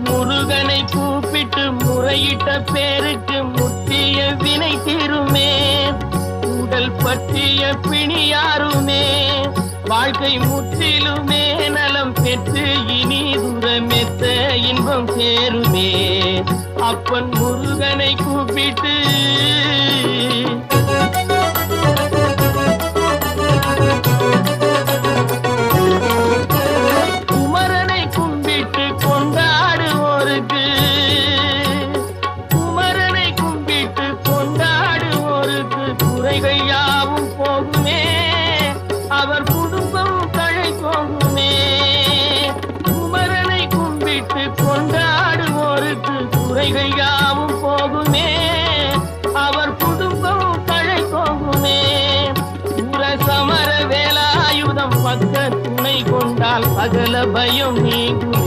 முருகனை கூப்பிட்டு முறையிட்ட பேருக்கு முற்றிய வினை தீருமே. உடல் பற்றிய பிணியாருமே வாழ்க்கை முற்றிலுமே நலம் பெற்று இனி தூரமெத்த இன்பம் சேருமே. அப்பன் முருகனை கூப்பிட்டு குமரனை கும்பிட்டு கொண்டாடுவோருக்கு குமரனை கும்பிட்டு கொண்டாடுவோருக்கு குறைகள் யாவும் போகுமே. அவர் குடும்பம் தழை போகுமே. குமரனை கும்பிட்டு கொண்டாடுவோருக்கு குறைகள் யாவும் போகுமே. அவர் குடும்பம் தழை போகுமே. சமர வேலாயுதம் பக்க துணை கொண்டால் சகல பயம் நீங்குமே.